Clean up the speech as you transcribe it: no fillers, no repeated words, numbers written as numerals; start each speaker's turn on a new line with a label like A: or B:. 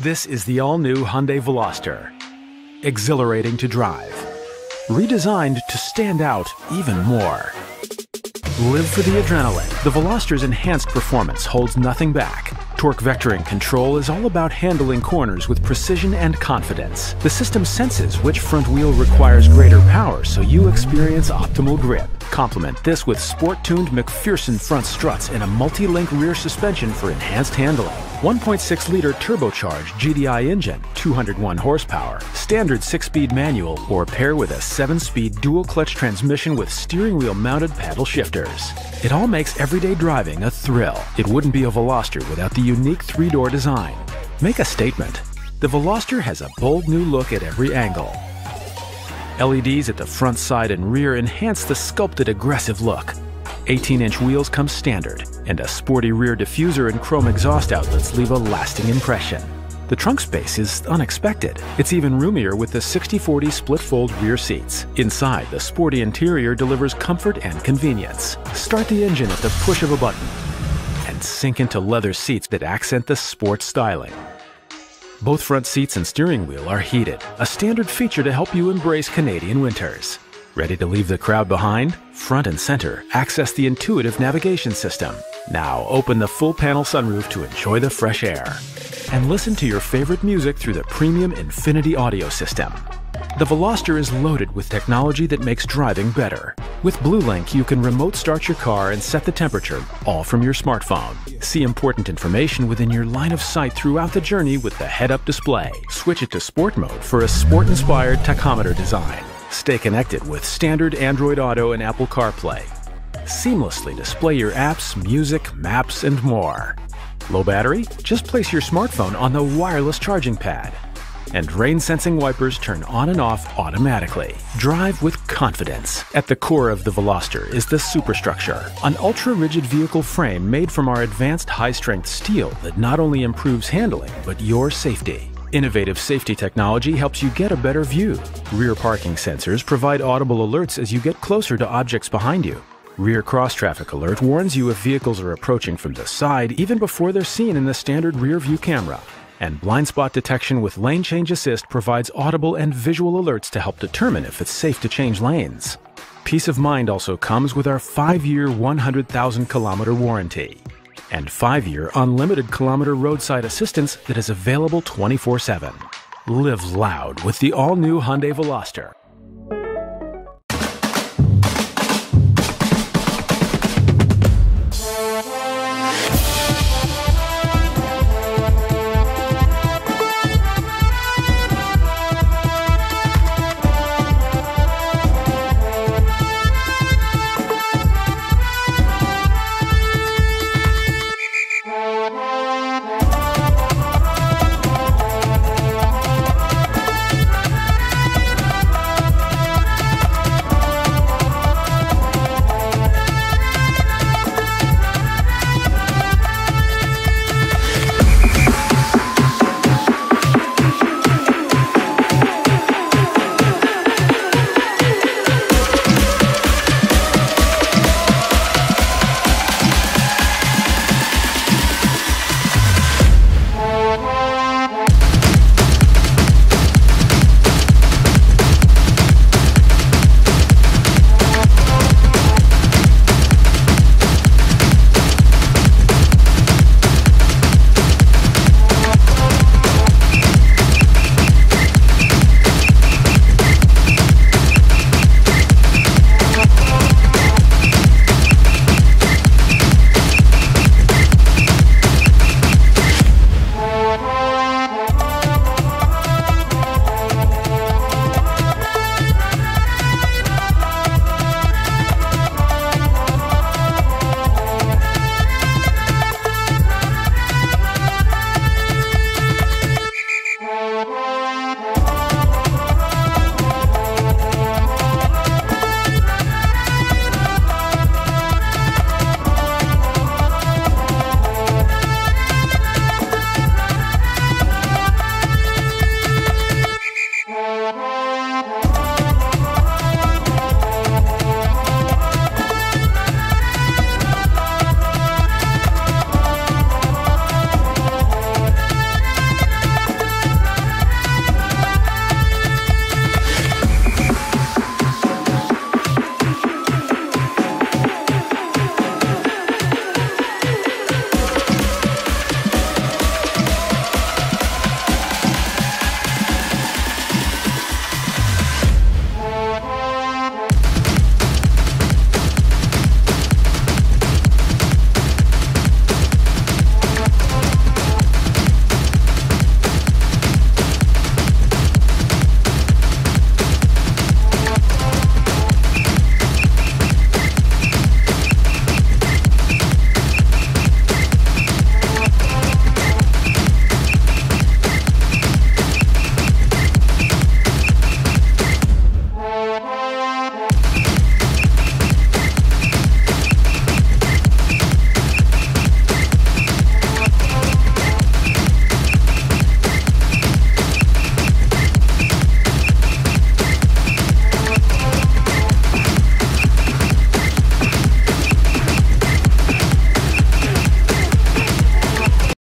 A: This is the all-new Hyundai Veloster. Exhilarating to drive. Redesigned to stand out even more. Live for the adrenaline. The Veloster's enhanced performance holds nothing back. Torque vectoring control is all about handling corners with precision and confidence. The system senses which front wheel requires greater power so you experience optimal grip. Complement this with sport-tuned McPherson front struts and a multi-link rear suspension for enhanced handling. 1.6-liter turbocharged GDI engine, 201 horsepower, standard 6-speed manual, or pair with a 7-speed dual-clutch transmission with steering wheel-mounted paddle shifters. It all makes everyday driving a thrill. It wouldn't be a Veloster without the unique 3-door design. Make a statement. The Veloster has a bold new look at every angle. LEDs at the front, side, and rear enhance the sculpted, aggressive look. 18-inch wheels come standard, and a sporty rear diffuser and chrome exhaust outlets leave a lasting impression. The trunk space is unexpected. It's even roomier with the 60/40 split-fold rear seats. Inside, the sporty interior delivers comfort and convenience. Start the engine at the push of a button and sink into leather seats that accent the sport styling. Both front seats and steering wheel are heated, a standard feature to help you embrace Canadian winters. Ready to leave the crowd behind? Front and center, access the intuitive navigation system. Now open the full-panel sunroof to enjoy the fresh air. And listen to your favorite music through the premium Infinity audio system. The Veloster is loaded with technology that makes driving better. With BlueLink, you can remote start your car and set the temperature, all from your smartphone. See important information within your line of sight throughout the journey with the head-up display. Switch it to Sport mode for a sport-inspired tachometer design. Stay connected with standard Android Auto and Apple CarPlay. Seamlessly display your apps, music, maps, and more. Low battery? Just place your smartphone on the wireless charging pad. And rain-sensing wipers turn on and off automatically. Drive with confidence. At the core of the Veloster is the superstructure, an ultra-rigid vehicle frame made from our advanced high-strength steel that not only improves handling, but your safety. Innovative safety technology helps you get a better view. Rear parking sensors provide audible alerts as you get closer to objects behind you. Rear cross-traffic alert warns you if vehicles are approaching from the side even before they're seen in the standard rear view camera. And blind spot detection with lane change assist provides audible and visual alerts to help determine if it's safe to change lanes. Peace of mind also comes with our 5-year, 100,000-kilometer warranty and 5-year unlimited kilometer roadside assistance that is available 24/7. Live loud with the all-new Hyundai Veloster.